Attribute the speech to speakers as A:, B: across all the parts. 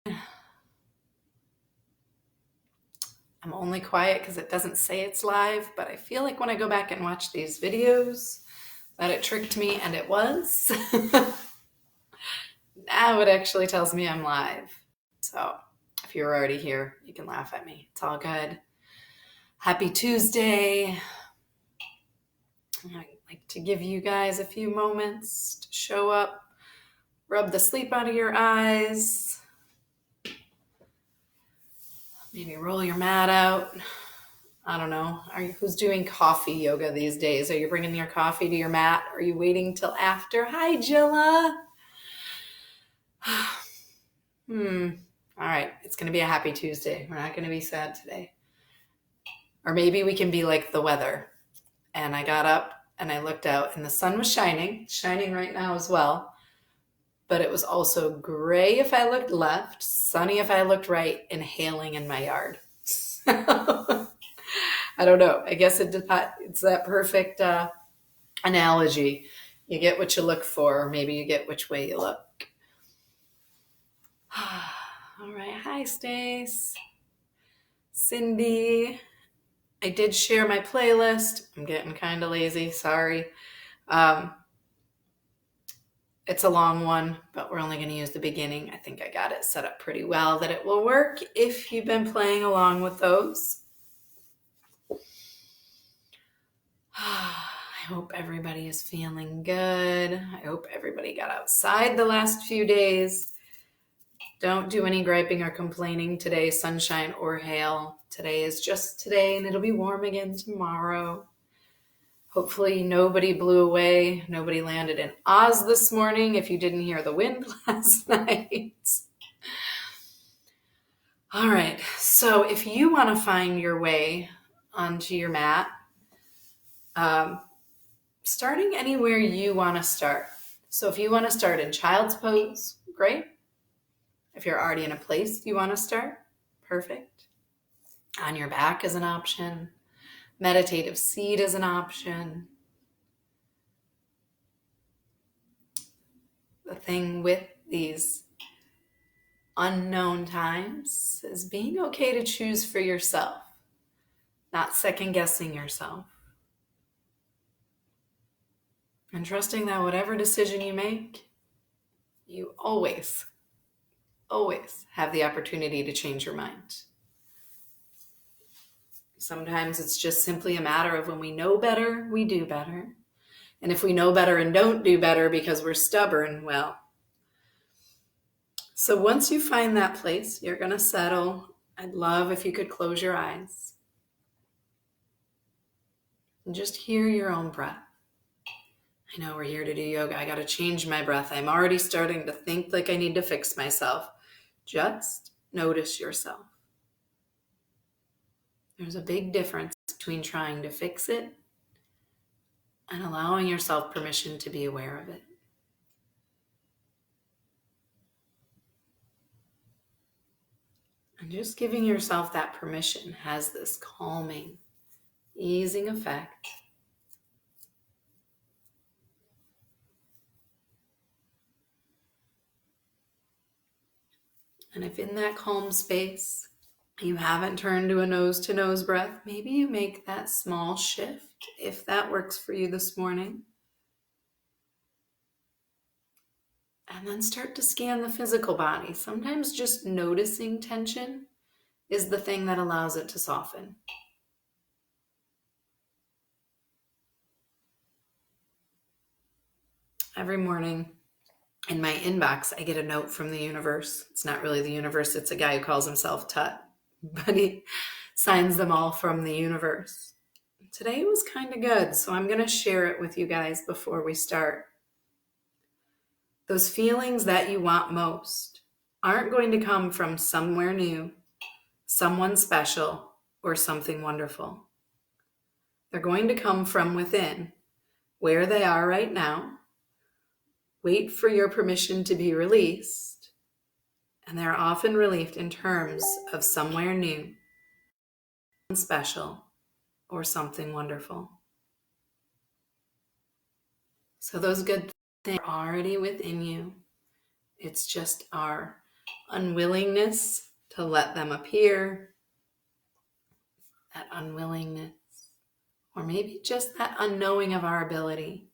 A: I'm only quiet because it doesn't say it's live, but I feel like when I go back and watch these videos that it tricked me, and it was. Now it actually tells me I'm live. So if you're already here, you can laugh at me. It's all good. Happy Tuesday. I'd like to give you guys a few moments to show up, rub the sleep out of your eyes, maybe roll your mat out. I don't know. Who's doing coffee yoga these days? Are you bringing your coffee to your mat? Are you waiting till after? Hi, Jilla. All right. It's going to be a happy Tuesday. We're not going to be sad today. Or maybe we can be like the weather. And I got up and I looked out and the sun was shining right now as well. But it was also gray if I looked left, sunny if I looked right, and hailing in my yard. I don't know. I guess it's that perfect analogy. You get what you look for, or maybe you get which way you look. All right. Hi, Stace. Cindy. I did share my playlist. I'm getting kind of lazy. Sorry. It's a long one, but we're only going to use the beginning. I think I got it set up pretty well that it will work if you've been playing along with those. I hope everybody is feeling good. I hope everybody got outside the last few days. Don't do any griping or complaining today, sunshine or hail. Today is just today, and it'll be warm again tomorrow. Hopefully nobody blew away. Nobody landed in Oz this morning if you didn't hear the wind last night. All right, so if you want to find your way onto your mat, starting anywhere you want to start. So if you want to start in child's pose, great. If you're already in a place you want to start, perfect. On your back is an option. Meditative seat is an option. The thing with these unknown times is being okay to choose for yourself, not second guessing yourself. And trusting that whatever decision you make, you always have the opportunity to change your mind. Sometimes it's just simply a matter of when we know better, we do better. And if we know better and don't do better because we're stubborn, well. So once you find that place, you're going to settle. I'd love if you could close your eyes and just hear your own breath. I know we're here to do yoga. I got to change my breath. I'm already starting to think like I need to fix myself. Just notice yourself. There's a big difference between trying to fix it and allowing yourself permission to be aware of it. And just giving yourself that permission has this calming, easing effect. And if in that calm space you haven't turned to a nose-to-nose breath, maybe you make that small shift if that works for you this morning. And then start to scan the physical body. Sometimes just noticing tension is the thing that allows it to soften. Every morning in my inbox, I get a note from the universe. It's not really the universe. It's a guy who calls himself Tut, but he signs them all from the universe. Today was kind of good, so I'm going to share it with you guys before we start. Those feelings that you want most aren't going to come from somewhere new, someone special, or something wonderful. They're going to come from within, where they are right now. Wait for your permission to be released, and they're often released in terms of somewhere new, special, or something wonderful. So those good things are already within you. It's just our unwillingness to let them appear, that unwillingness, or maybe just that unknowing of our ability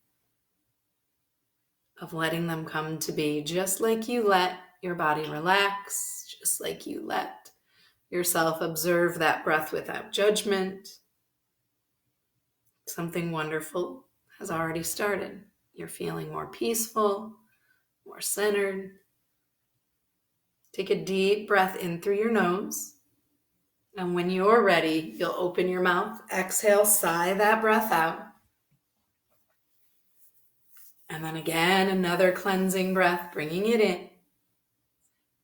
A: of letting them come to be, just like you let your body relax, just like you let yourself observe that breath without judgment. Something wonderful has already started. You're feeling more peaceful, more centered. Take a deep breath in through your nose. And when you're ready, you'll open your mouth. Exhale, sigh that breath out. And then again, another cleansing breath, bringing it in.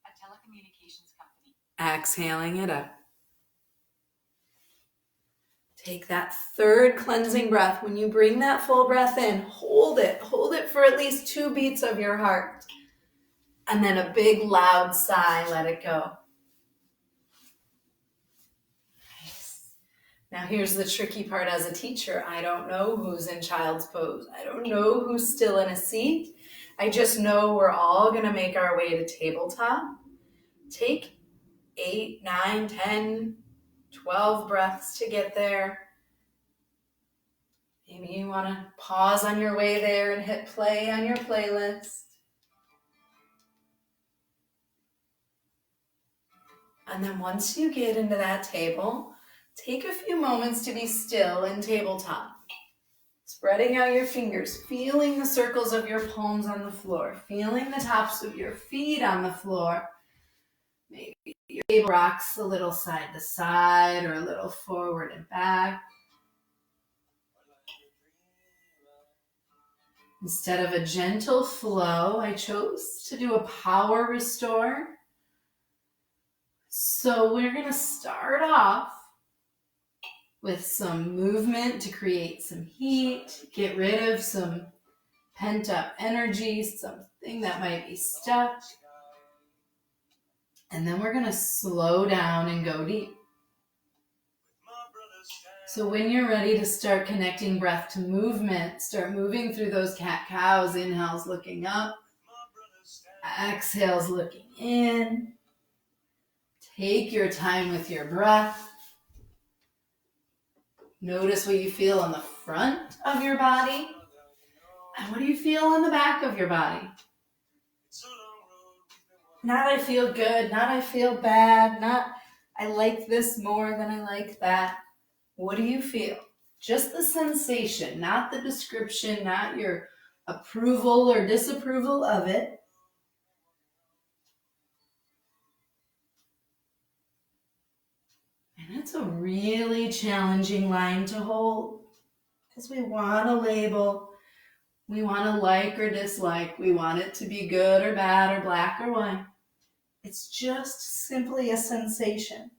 B: A telecommunications company.
A: Exhaling it out. Take that third cleansing breath. When you bring that full breath in, hold it. Hold it for at least 2 beats of your heart. And then a big loud sigh, let it go. Nice. Now here's the tricky part as a teacher. I don't know who's in child's pose. I don't know who's still in a seat. I just know we're all going to make our way to tabletop. Take 8, 9, 10, 12 breaths to get there. Maybe you want to pause on your way there and hit play on your playlist. And then once you get into that table, take a few moments to be still in tabletop. Spreading out your fingers, feeling the circles of your palms on the floor, feeling the tops of your feet on the floor. Maybe your table rocks a little side to side or a little forward and back. Instead of a gentle flow, I chose to do a power restore. So we're going to start off with some movement to create some heat, get rid of some pent up energy, something that might be stuck. And then we're going to slow down and go deep. So when you're ready to start connecting breath to movement, start moving through those cat-cows. Inhales looking up, exhales looking in. Take your time with your breath. Notice what you feel on the front of your body. And what do you feel on the back of your body? Not I feel good, not I feel bad, not I like this more than I like that. What do you feel? Just the sensation, not the description, not your approval or disapproval of it. And it's a really challenging line to hold because we want to label, we want to like or dislike, we want it to be good or bad or black or white. It's just simply a sensation.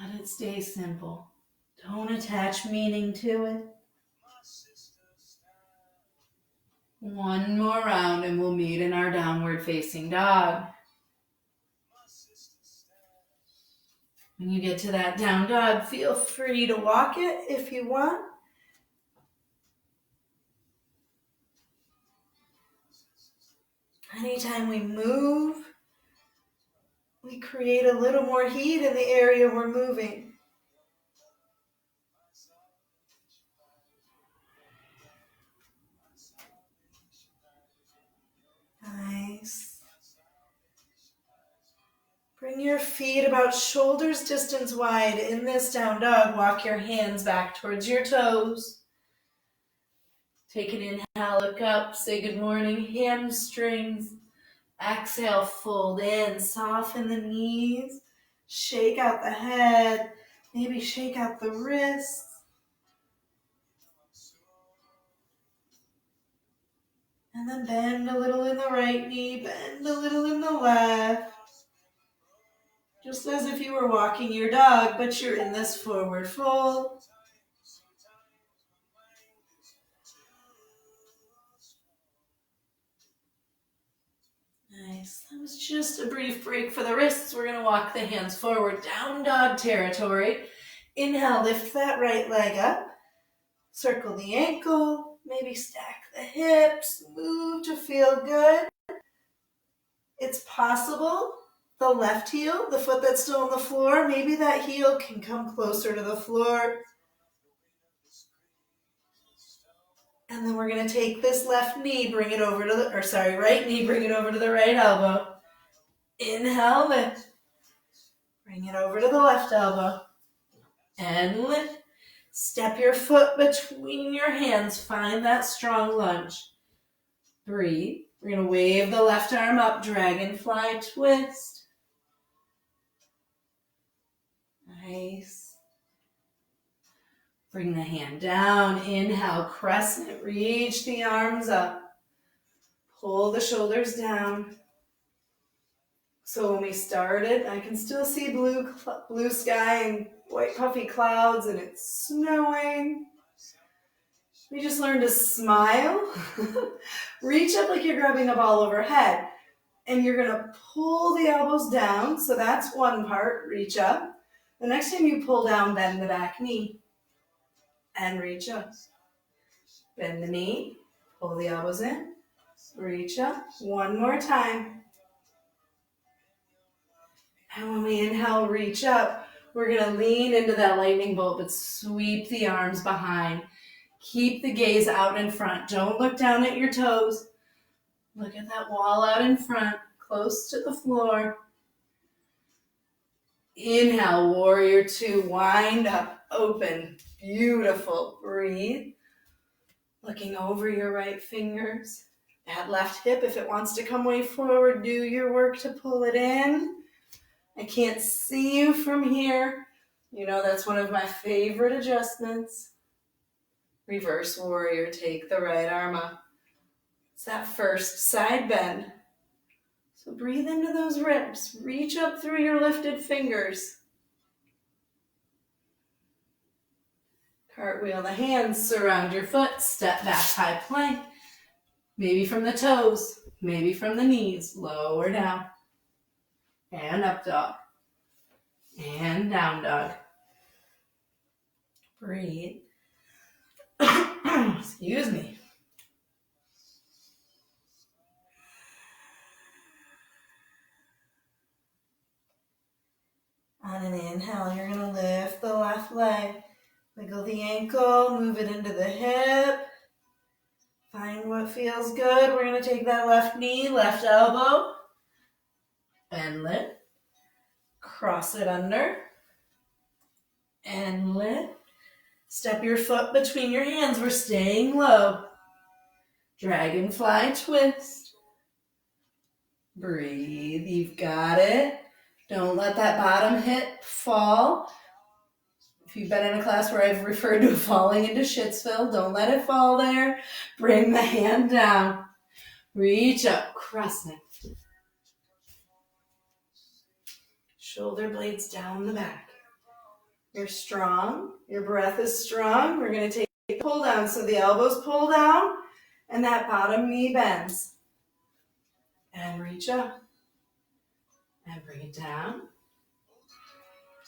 A: Let it stay simple. Don't attach meaning to it. One more round and we'll meet in our downward facing dog. When you get to that down dog, feel free to walk it if you want. Anytime we move, we create a little more heat in the area we're moving. Nice. Bring your feet about shoulders distance wide in this down dog. Walk your hands back towards your toes. Take an inhale, look up, say good morning, hamstrings. Exhale, fold in, soften the knees. Shake out the head, maybe shake out the wrists. And then bend a little in the right knee, bend a little in the left. Just as if you were walking your dog, but you're in this forward fold. Nice. That was just a brief break for the wrists. We're going to walk the hands forward, down dog territory. Inhale, lift that right leg up. Circle the ankle. Maybe stack the hips move to feel good. It's possible the left heel, the foot that's still on the floor, maybe that heel can come closer to the floor. And then we're going to take this left knee, bring it over to the, right knee, bring it over to the right elbow. Inhale, lift. Bring it over to the left elbow. And lift. Step your foot between your hands. Find that strong lunge. Breathe. We're going to wave the left arm up. Dragonfly twist. Nice. Bring the hand down. Inhale, crescent. Reach the arms up. Pull the shoulders down. So when we started, I can still see blue sky and white puffy clouds, and it's snowing. We just learned to smile. Reach up like you're grabbing a ball overhead. And you're going to pull the elbows down. So that's one part, reach up. The next time you pull down, bend the back knee. And reach up. Bend the knee, pull the elbows in, reach up. One more time. And when we inhale, reach up, we're going to lean into that lightning bolt, but sweep the arms behind. Keep the gaze out in front. Don't look down at your toes. Look at that wall out in front, close to the floor. Inhale, warrior two, wind up, open, beautiful. Breathe. Looking over your right fingers. That left hip, if it wants to come way forward, do your work to pull it in. I can't see you from here. You know, that's one of my favorite adjustments. Reverse warrior, take the right arm up. It's that first side bend. So breathe into those ribs. Reach up through your lifted fingers. Cartwheel the hands, surround your foot, step back, high plank. Maybe from the toes, maybe from the knees, lower down. And up dog. And down dog. Breathe. Excuse me. On an inhale, you're going to lift the left leg. Wiggle the ankle, move it into the hip. Find what feels good. We're going to take that left knee, left elbow, and lift. Cross it under, and lift. Step your foot between your hands. We're staying low. Dragonfly twist. Breathe. You've got it. Don't let that bottom hip fall. If you've been in a class where I've referred to falling into Shitsville, don't let it fall there. Bring the hand down. Reach up, crescent. Shoulder blades down the back. You're strong. Your breath is strong. We're going to take a pull down. So the elbows pull down and that bottom knee bends. And reach up. And bring it down.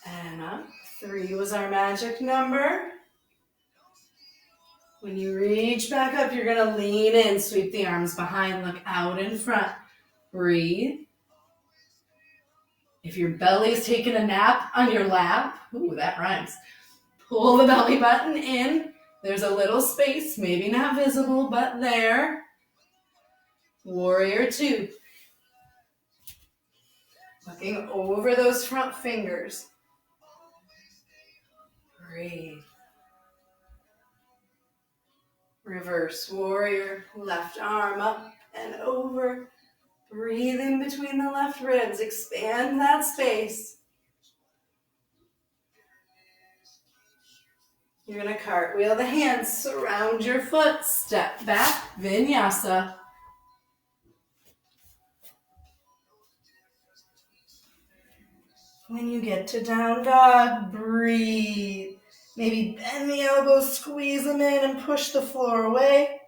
A: And up. 3 was our magic number. When you reach back up, you're going to lean in, sweep the arms behind, look out in front. Breathe. If your belly is taking a nap on your lap, ooh, that rhymes. Pull the belly button in. There's a little space, maybe not visible, but there. Warrior two. Looking over those front fingers. Breathe. Reverse warrior, left arm up and over. Breathe in between the left ribs. Expand that space. You're going to cartwheel the hands, surround your foot, step back, vinyasa. When you get to down dog, breathe. Maybe bend the elbows, squeeze them in, and push the floor away.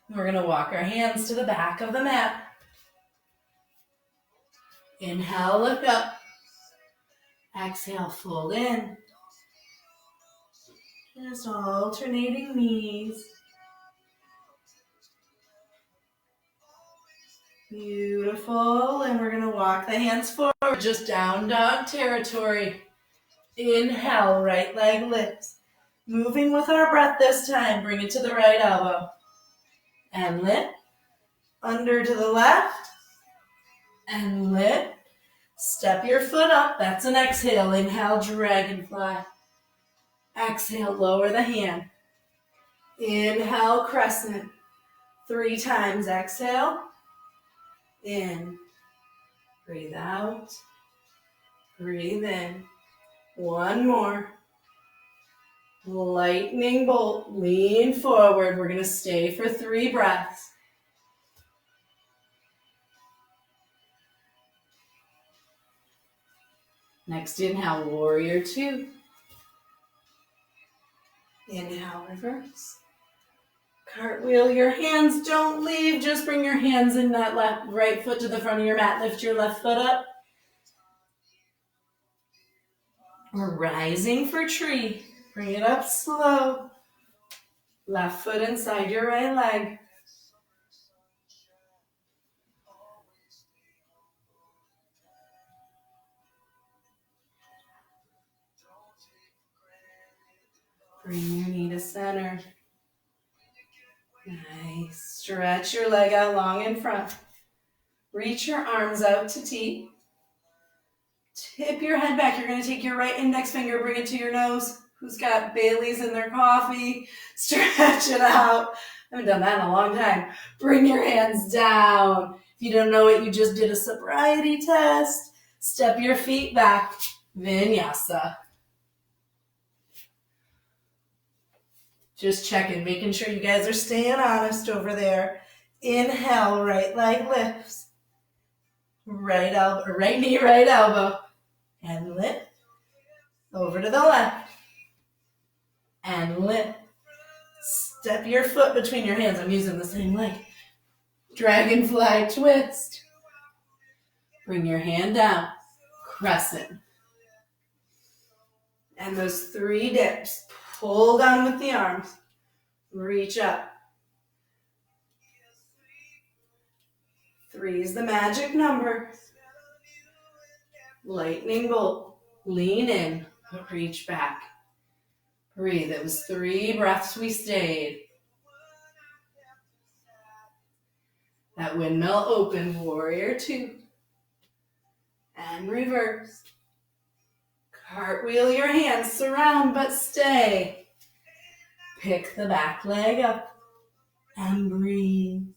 A: We're going to walk our hands to the back of the mat. Inhale, look up. Exhale, fold in. Just alternating knees. Beautiful. And we're going to walk the hands forward, just down dog territory. Inhale, right leg lifts. Moving with our breath this time. Bring it to the right elbow. And lift. Under to the left. And lift. Step your foot up. That's an exhale. Inhale, dragonfly. Exhale, lower the hand. Inhale, crescent. 3 times. Exhale. In. Breathe out. Breathe in. 1 more. Lightning bolt. Lean forward. We're going to stay for 3 breaths. Next inhale, warrior 2. Inhale, reverse. Cartwheel, your hands don't leave. Just bring your hands in that right foot to the front of your mat. Lift your left foot up. We're rising for tree. Bring it up slow. Left foot inside your right leg. Bring your knee to center. Nice. Stretch your leg out long in front. Reach your arms out to T. Tip your head back. You're going to take your right index finger, bring it to your nose. Who's got Bailey's in their coffee? Stretch it out. I haven't done that in a long time. Bring your hands down. If you don't know it, you just did a sobriety test. Step your feet back. Vinyasa. Just checking, making sure you guys are staying honest over there. Inhale, right leg lifts. Right knee, right elbow. And lift. Over to the left. And lift. Step your foot between your hands. I'm using the same leg. Dragonfly twist. Bring your hand down. Crescent. And those 3 dips. Pull down with the arms. Reach up. 3 is the magic number. Lightning bolt. Lean in. Reach back. Breathe. It was 3 breaths we stayed. That windmill open. Warrior 2. And reverse. Cartwheel your hands. Surround but stay. Pick the back leg up. And breathe.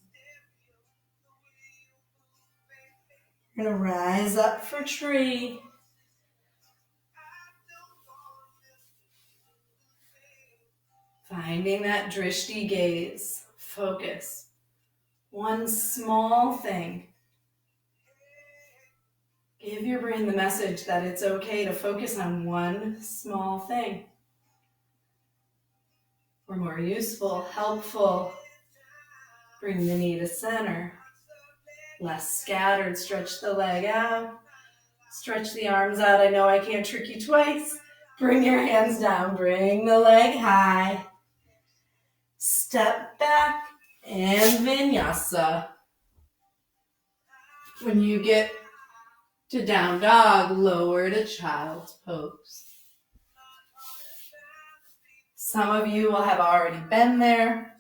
A: You're going to rise up for tree. Finding that drishti gaze. Focus. One small thing. Give your brain the message that it's okay to focus on one small thing. Or more useful, helpful. Bring the knee to center. Less scattered. Stretch the leg out. Stretch the arms out. I know I can't trick you twice. Bring your hands down. Bring the leg high. Step back and vinyasa. When you get to down dog, lower to child's pose. Some of you will have already been there.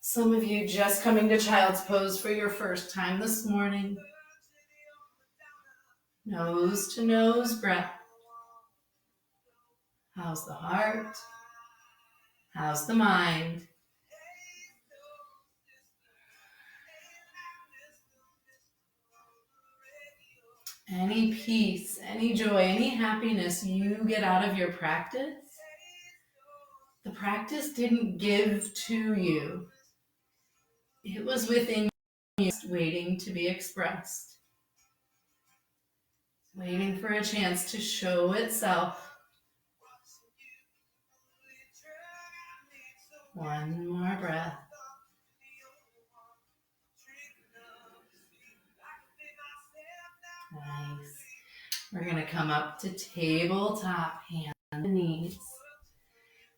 A: Some of you just coming to child's pose for your first time this morning. Nose to nose breath. How's the heart? How's the mind? Any peace, any joy, any happiness you get out of your practice, the practice didn't give to you. It was within you, waiting to be expressed, waiting for a chance to show itself. One more breath. Nice. We're going to come up to tabletop, hands and knees.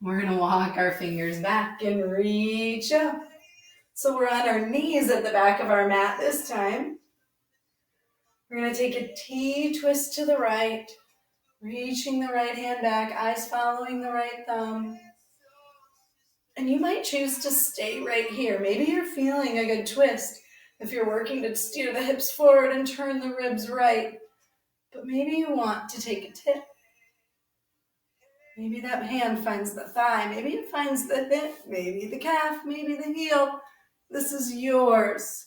A: We're going to walk our fingers back and reach up. So we're on our knees at the back of our mat this time. We're going to take a T-twist to the right, reaching the right hand back, eyes following the right thumb. And you might choose to stay right here. Maybe you're feeling a good twist if you're working to steer the hips forward and turn the ribs right. But maybe you want to take a tip. Maybe that hand finds the thigh. Maybe it finds the hip. Maybe the calf. Maybe the heel. This is yours.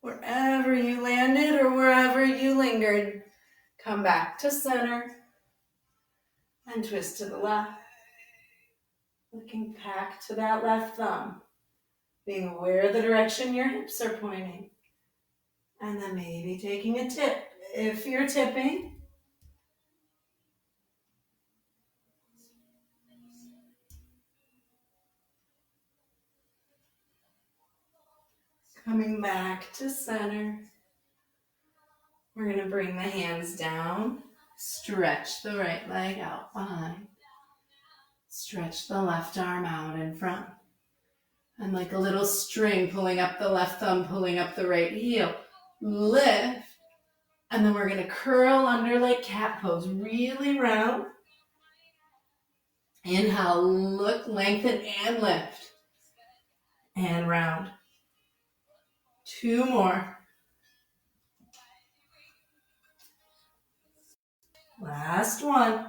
A: Wherever you landed or wherever you lingered, come back to center and twist to the left. Looking back to that left thumb, being aware of the direction your hips are pointing. And then maybe taking a tip if you're tipping. Coming back to center. We're going to bring the hands down. Stretch the right leg out behind. Stretch the left arm out in front. And like a little string pulling up the left thumb, pulling up the right heel. Lift. And then we're going to curl under like cat pose. Really round. Inhale, look, lengthen, and lift. And round. 2 more. Last one.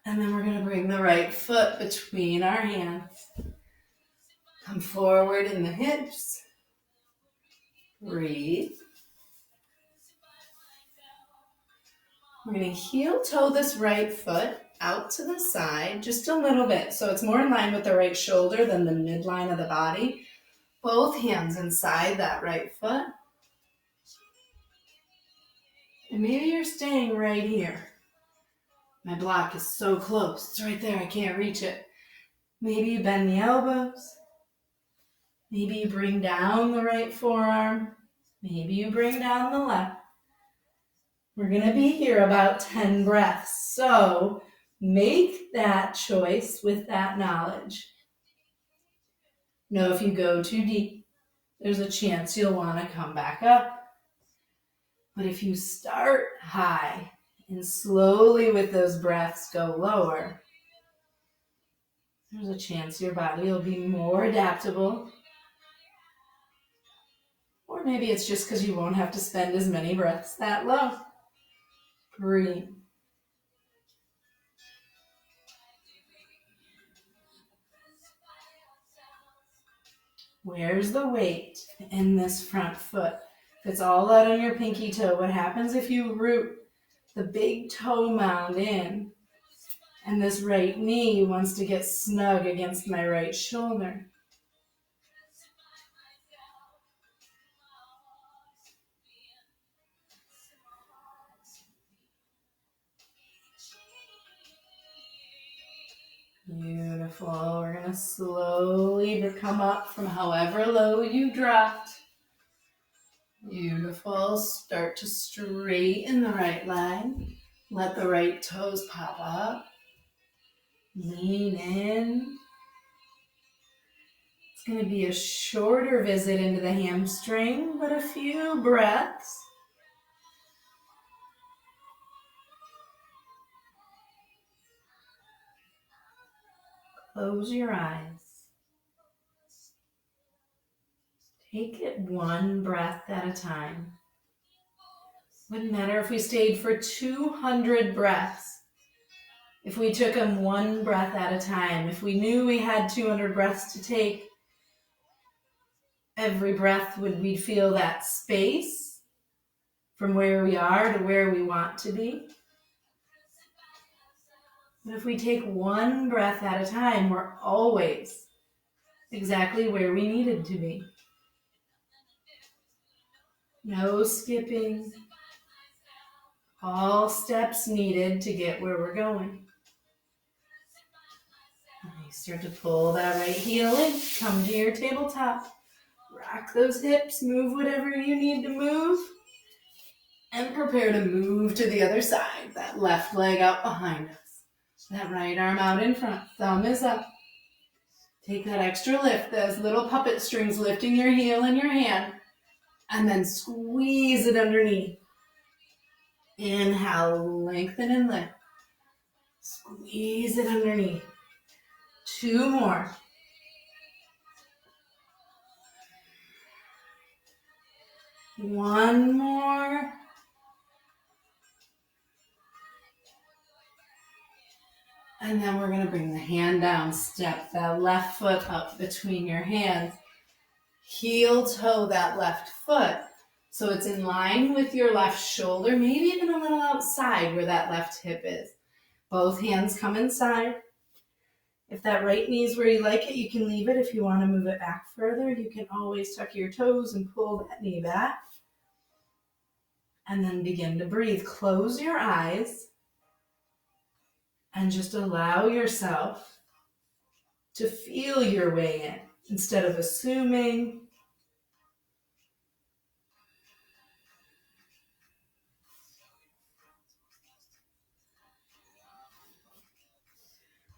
A: And then we're going to bring the right foot between our hands. Come forward in the hips. Breathe. We're going to heel toe this right foot out to the side just a little bit. So it's more in line with the right shoulder than the midline of the body. Both hands inside that right foot. And maybe you're staying right here. My block is so close. It's right there. I can't reach it. Maybe you bend the elbows. Maybe you bring down the right forearm. Maybe you bring down the left. We're going to be here about 10 breaths. So make that choice with that knowledge. Know if you go too deep, there's a chance you'll want to come back up. But if you start high and slowly with those breaths go lower, there's a chance your body will be more adaptable. Or maybe it's just because you won't have to spend as many breaths that low. Breathe. Where's the weight in this front foot? If it's all out on your pinky toe, what happens if you root the big toe mound in and this right knee wants to get snug against my right shoulder? Beautiful. We're going to slowly come up from however low you dropped. Beautiful. Start to straighten the right leg. Let the right toes pop up. Lean in. It's going to be a shorter visit into the hamstring, but a few breaths. Close your eyes. Take it one breath at a time. Wouldn't matter if we stayed for 200 breaths. If we took them one breath at a time, if we knew we had 200 breaths to take, every breath we'd feel that space from where we are to where we want to be. But if we take one breath at a time, we're always exactly where we needed to be. No skipping. All steps needed to get where we're going. And you start to pull that right heel in. Come to your tabletop. Rock those hips, move whatever you need to move, and prepare to move to the other side. That left leg out behind us. That right arm out in front, thumb is up. Take that extra lift, those little puppet strings lifting your heel in your hand, and then squeeze it underneath. Inhale, lengthen and lift. Squeeze it underneath. 2 more. One more. And then we're going to bring the hand down, step that left foot up between your hands. Heel toe that left foot so it's in line with your left shoulder, maybe even a little outside where that left hip is. Both hands come inside. If that right knee is where you like it, you can leave it. If you want to move it back further, you can always tuck your toes and pull that knee back. And then begin to breathe. Close your eyes and just allow yourself to feel your way in instead of assuming.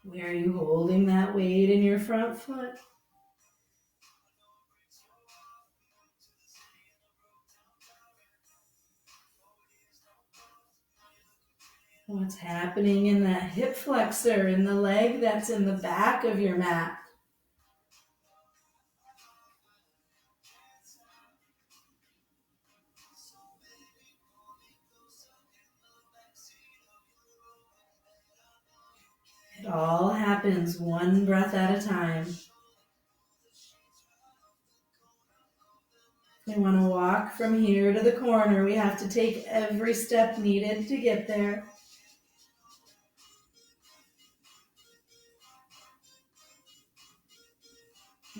A: Where are you holding that weight in your front foot? What's happening in that hip flexor, in the leg that's in the back of your mat? It all happens one breath at a time. We want to walk from here to the corner. We have to take every step needed to get there.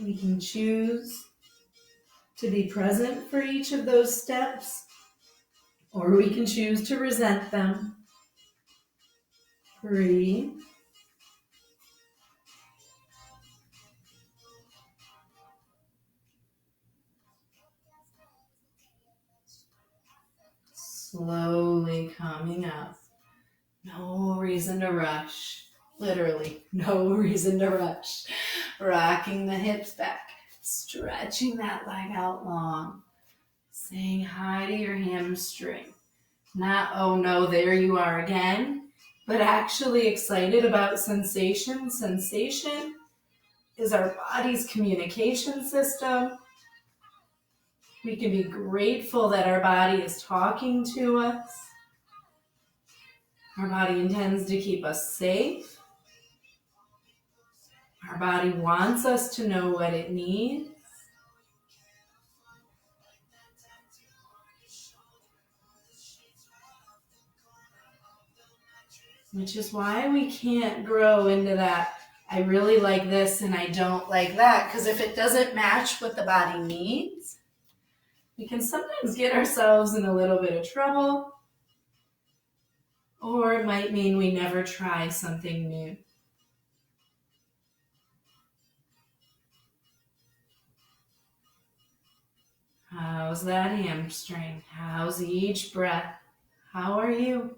A: We can choose to be present for each of those steps, or we can choose to resent them. Breathe. Slowly coming up. No reason to rush. Literally, no reason to rush. Rocking the hips back. Stretching that leg out long. Saying hi to your hamstring. Not, oh no, there you are again, but actually excited about sensation. Sensation is our body's communication system. We can be grateful that our body is talking to us. Our body intends to keep us safe. Our body wants us to know what it needs. Which is why we can't grow into that, I really like this and I don't like that. Because if it doesn't match what the body needs, we can sometimes get ourselves in a little bit of trouble. Or it might mean we never try something new. How's that hamstring? How's each breath? How are you?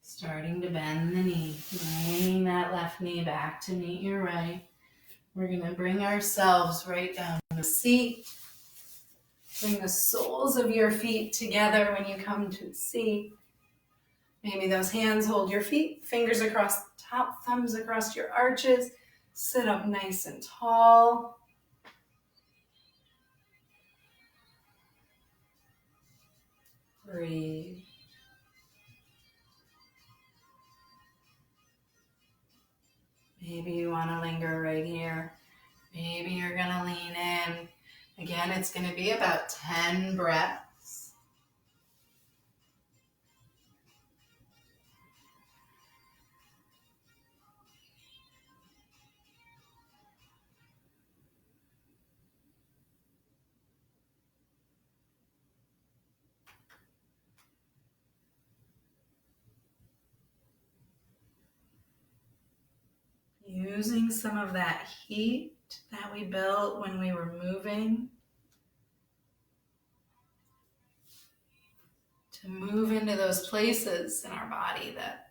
A: Starting to bend the knee, bringing that left knee back to meet your right. We're going to bring ourselves right down to the seat. Bring the soles of your feet together when you come to the seat. Maybe those hands hold your feet, fingers across the top, thumbs across your arches. Sit up nice and tall. Breathe. Maybe you want to linger right here. Maybe you're going to lean in. Again, it's going to be about 10 breaths. using some of that heat that we built when we were moving to move into those places in our body that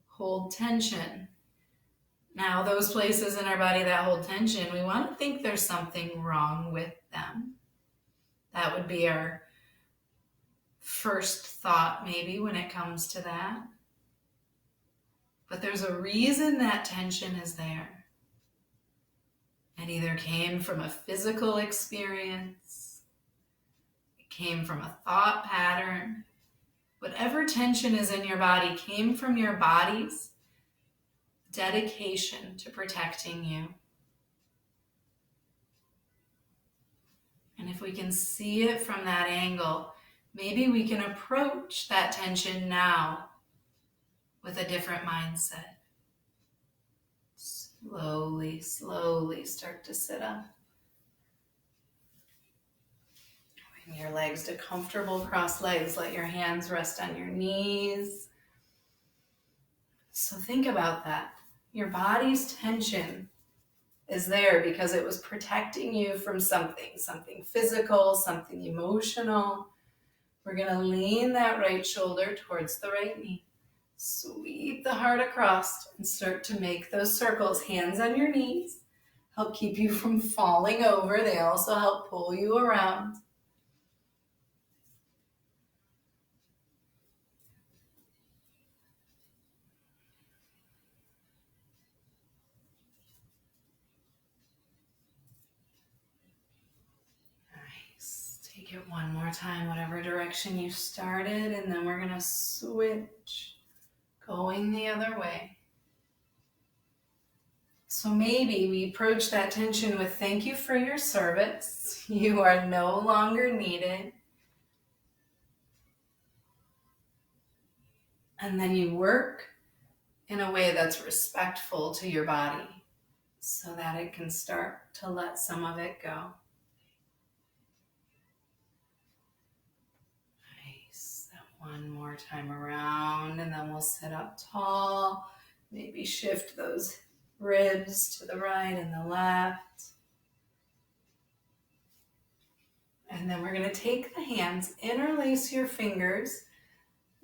A: hold tension. Now, those places in our body that hold tension, we want to think there's something wrong with them. That would be our first thought, maybe, when it comes to that. But there's a reason that tension is there. It either came from a physical experience, it came from a thought pattern. Whatever tension is in your body came from your body's dedication to protecting you. And if we can see it from that angle, maybe we can approach that tension now with a different mindset. Slowly, slowly start to sit up. Bring your legs to comfortable crossed legs. Let your hands rest on your knees. So think about that. Your body's tension is there because it was protecting you from something physical, something emotional. We're going to lean that right shoulder towards the right knee. Sweep the heart across and start to make those circles. Hands on your knees help keep you from falling over. They also help pull you around. Nice. Take it one more time, whatever direction you started, and then we're going to switch. Going the other way. So maybe we approach that tension with thank you for your service. You are no longer needed. And then you work in a way that's respectful to your body so that it can start to let some of it go. One more time around, and then we'll sit up tall. Maybe shift those ribs to the right and the left. And then we're going to take the hands, interlace your fingers,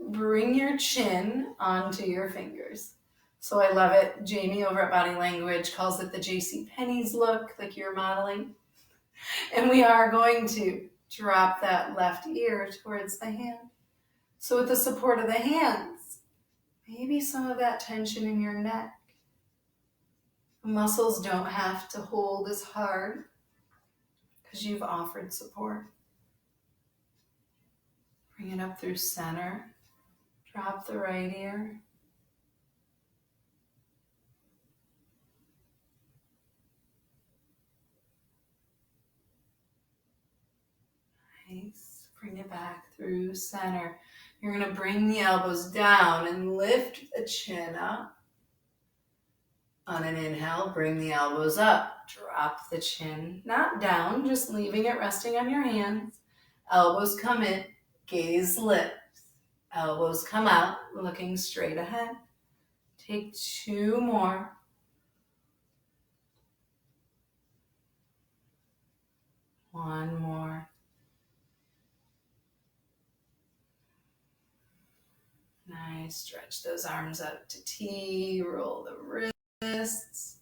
A: bring your chin onto your fingers. So I love it. Jamie over at Body Language calls it the J.C. Penney's look, like you're modeling. And we are going to drop that left ear towards the hand. So with the support of the hands, maybe some of that tension in your neck. The muscles don't have to hold as hard because you've offered support. Bring it up through center. Drop the right ear. Nice. Bring it back through center. You're going to bring the elbows down and lift the chin up. On an inhale, bring the elbows up. Drop the chin, not down, just leaving it resting on your hands. Elbows come in, gaze lifts. Elbows come out, looking straight ahead. Take two more. One more. Nice. Stretch those arms up to T. Roll the wrists.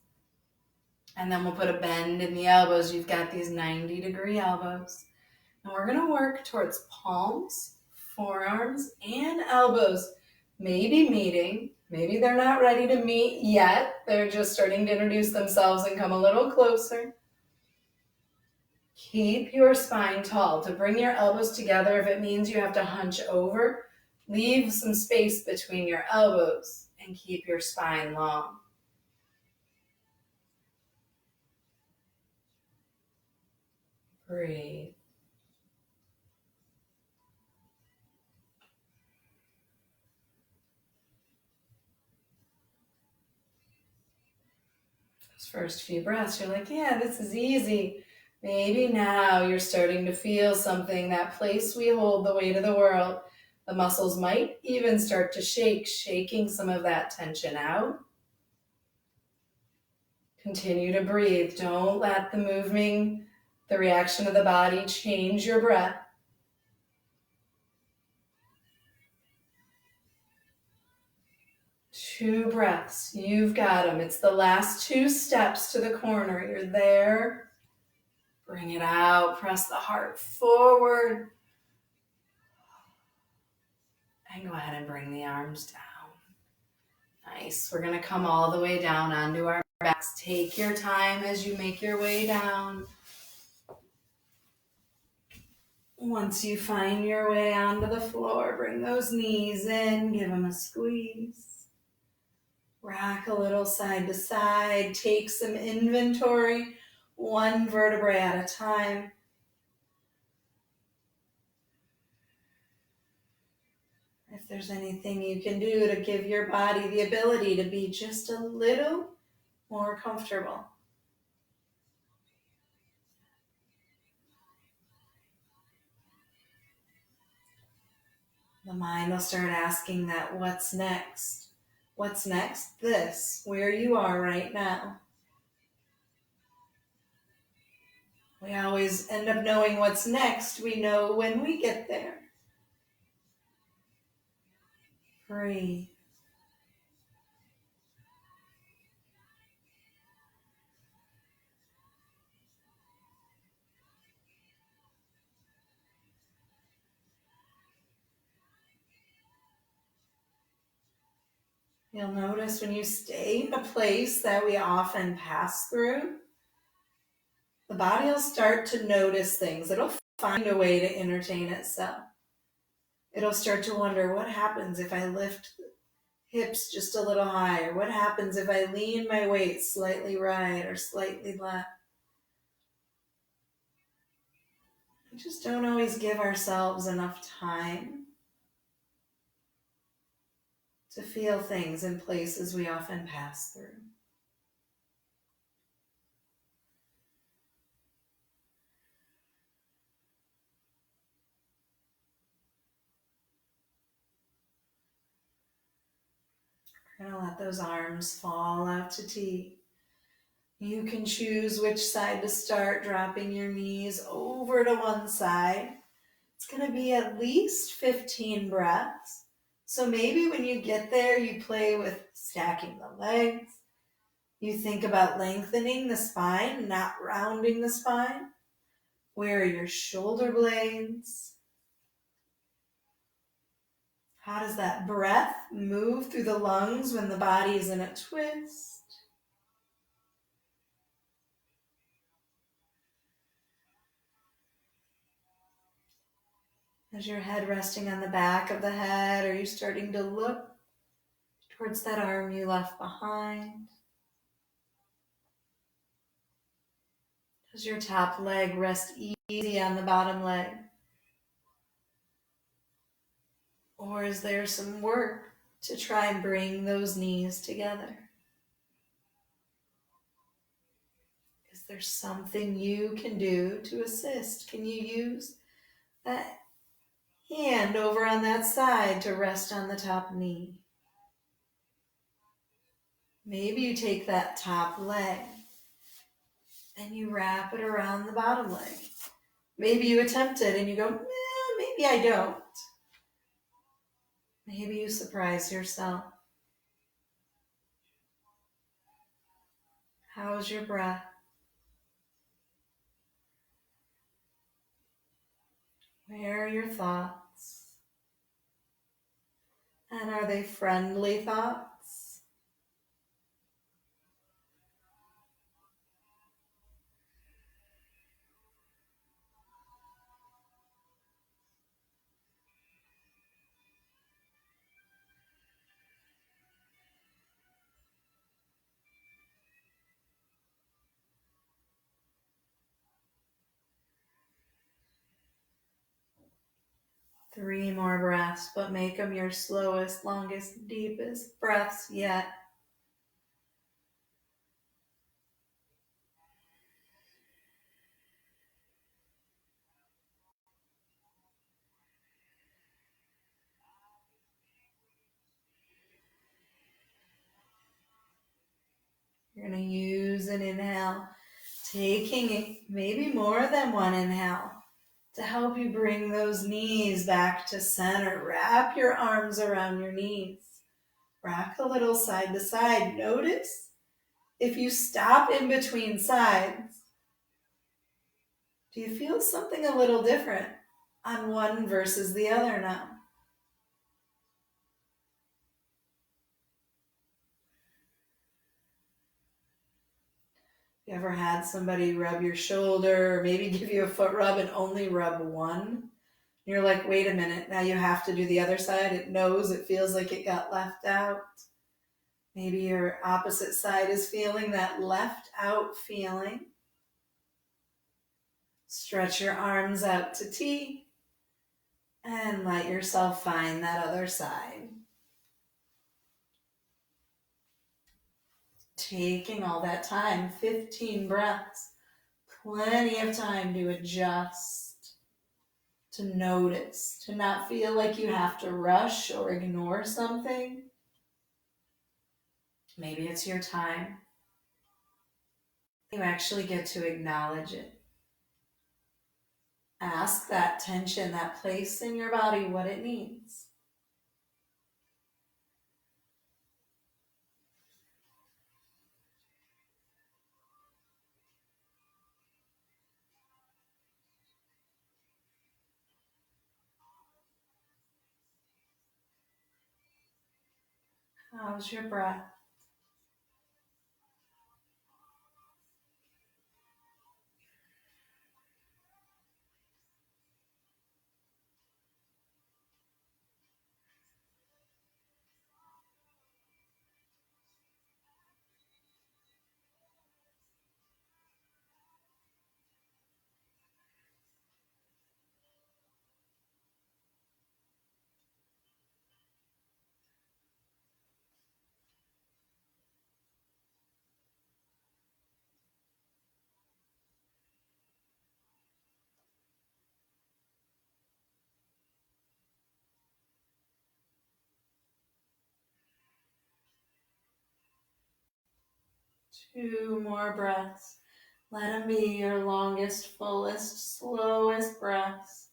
A: And then we'll put a bend in the elbows. You've got these 90-degree elbows. And we're going to work towards palms, forearms, and elbows. Maybe meeting. Maybe they're not ready to meet yet. They're just starting to introduce themselves and come a little closer. Keep your spine tall. To bring your elbows together, if it means you have to hunch over, leave some space between your elbows and keep your spine long. Breathe. Those first few breaths, you're like, yeah, this is easy. Maybe now you're starting to feel something, that place we hold the weight of the world. The muscles might even start to shake, shaking some of that tension out. Continue to breathe. Don't let the reaction of the body change your breath. Two breaths. You've got them. It's the last two steps to the corner. You're there. Bring it out. Press the heart forward. And go ahead and bring the arms down. Nice. We're going to come all the way down onto our backs. Take your time as you make your way down. Once you find your way onto the floor, bring those knees in. Give them a squeeze. Rock a little side to side. Take some inventory, one vertebrae at a time. If there's anything you can do to give your body the ability to be just a little more comfortable. The mind will start asking that, what's next? What's next? This, where you are right now. We always end up knowing what's next. We know when we get there. Breathe. You'll notice when you stay in a place that we often pass through, the body will start to notice things. It'll find a way to entertain itself. It'll start to wonder, what happens if I lift the hips just a little higher? What happens if I lean my weight slightly right or slightly left? We just don't always give ourselves enough time to feel things in places we often pass through. We're going to let those arms fall out to T. You can choose which side to start, dropping your knees over to one side. It's going to be at least 15 breaths. So maybe when you get there, you play with stacking the legs. You think about lengthening the spine, not rounding the spine. Where are your shoulder blades? How does that breath move through the lungs when the body is in a twist? Is your head resting on the back of the head? Are you starting to look towards that arm you left behind? Does your top leg rest easy on the bottom leg? Or is there some work to try and bring those knees together? Is there something you can do to assist? Can you use that hand over on that side to rest on the top knee? Maybe you take that top leg and you wrap it around the bottom leg. Maybe you attempt it and you go, maybe I don't. Maybe you surprise yourself. How's your breath? Where are your thoughts? And are they friendly thoughts? Three more breaths, but make them your slowest, longest, deepest breaths yet. You're going to use an inhale, taking maybe more than one inhale to help you bring those knees back to center. Wrap your arms around your knees. Rock a little side to side. Notice if you stop in between sides, do you feel something a little different on one versus the other now? You ever had somebody rub your shoulder or maybe give you a foot rub and only rub one? You're like, wait a minute, now you have to do the other side. It knows, it feels like it got left out. Maybe your opposite side is feeling that left out feeling. Stretch your arms out to T and let yourself find that other side. Taking all that time, 15 breaths, plenty of time to adjust, to notice, to not feel like you have to rush or ignore something. Maybe it's your time. You actually get to acknowledge it. Ask that tension, that place in your body, what it needs. How's your breath? Two more breaths. Let them be your longest, fullest, slowest breaths.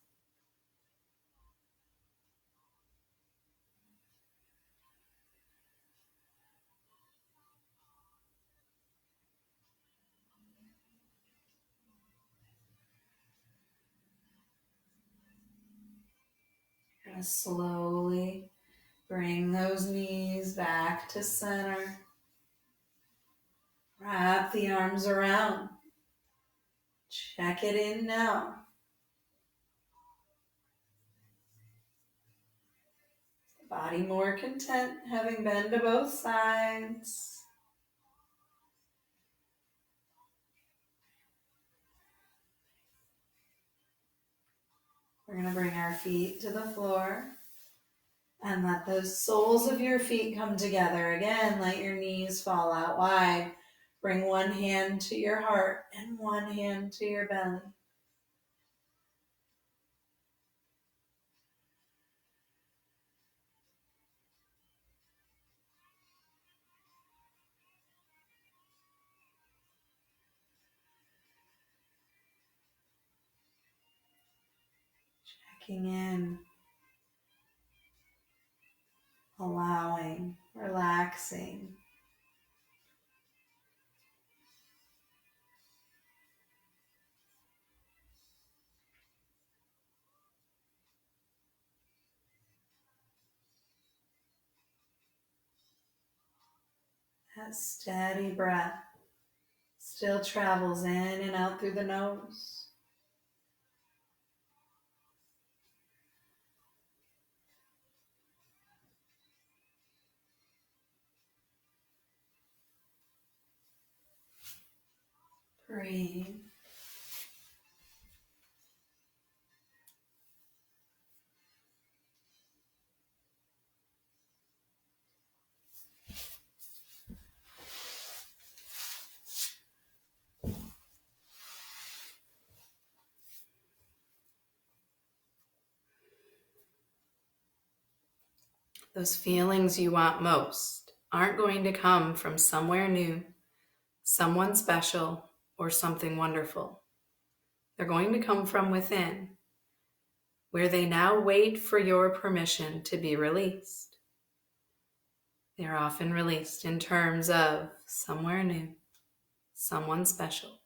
A: You're going to slowly bring those knees back to center. Wrap the arms around. Check it in now. Body more content having been to both sides. We're going to bring our feet to the floor and let those soles of your feet come together. Again, let your knees fall out wide. Bring one hand to your heart and one hand to your belly. Checking in, allowing, relaxing. That steady breath still travels in and out through the nose. Breathe. Those feelings you want most aren't going to come from somewhere new, someone special, or something wonderful. They're going to come from within, where they now wait for your permission to be released. They're often released in terms of somewhere new, someone special,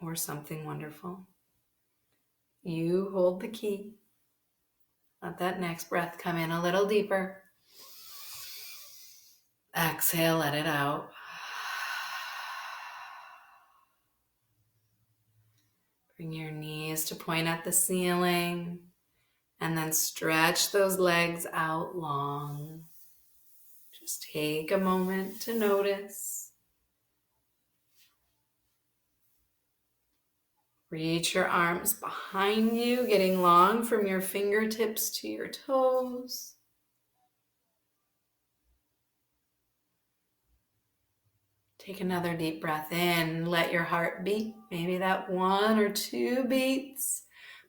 A: or something wonderful. You hold the key. Let that next breath come in a little deeper. Exhale, let it out. Bring your knees to point at the ceiling, and then stretch those legs out long. Just take a moment to notice. Reach your arms behind you, getting long from your fingertips to your toes. Take another deep breath in. Let your heart beat, maybe that 1 or 2 beats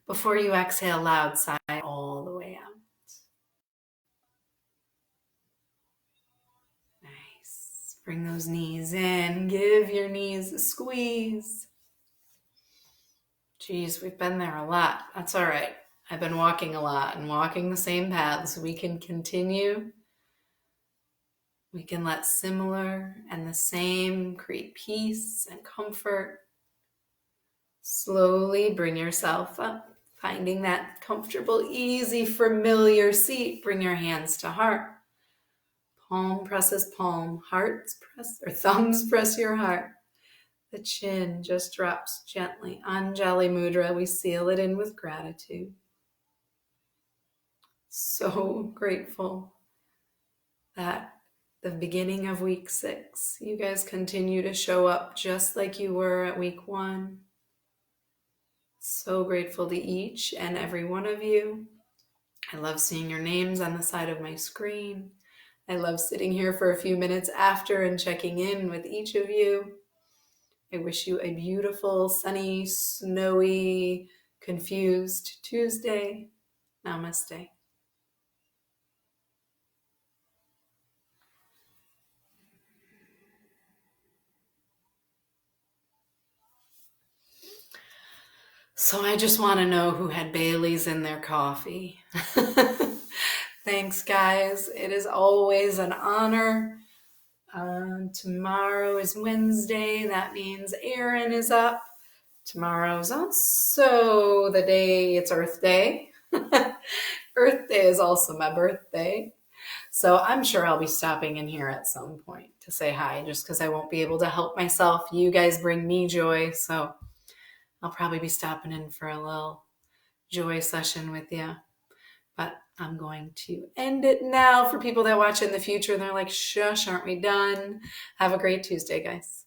A: before you exhale loud sigh all the way out. Nice. Bring those knees in. Give your knees a squeeze. Geez, we've been there a lot. That's all right. I've been walking a lot and walking the same paths. We can continue. We can let similar and the same create peace and comfort. Slowly bring yourself up, finding that comfortable, easy, familiar seat. Bring your hands to heart. Palm presses palm, hearts press, or thumbs press your heart. The chin just drops gently. Anjali Mudra, we seal it in with gratitude. So grateful that the beginning of week 6, you guys continue to show up just like you were at week 1. So grateful to each and every one of you. I love seeing your names on the side of my screen. I love sitting here for a few minutes after and checking in with each of you. I wish you a beautiful, sunny, snowy, confused Tuesday. Namaste. So I just want to know who had Bailey's in their coffee. Thanks, guys. It is always an honor. Tomorrow is Wednesday. That means Aaron is up. Tomorrow's also the day it's Earth Day. Earth Day is also my birthday. So I'm sure I'll be stopping in here at some point to say hi, just because I won't be able to help myself. You guys bring me joy, so I'll probably be stopping in for a little joy session with you. But I'm going to end it now for people that watch in the future and they're like, shush, aren't we done? Have a great Tuesday, guys.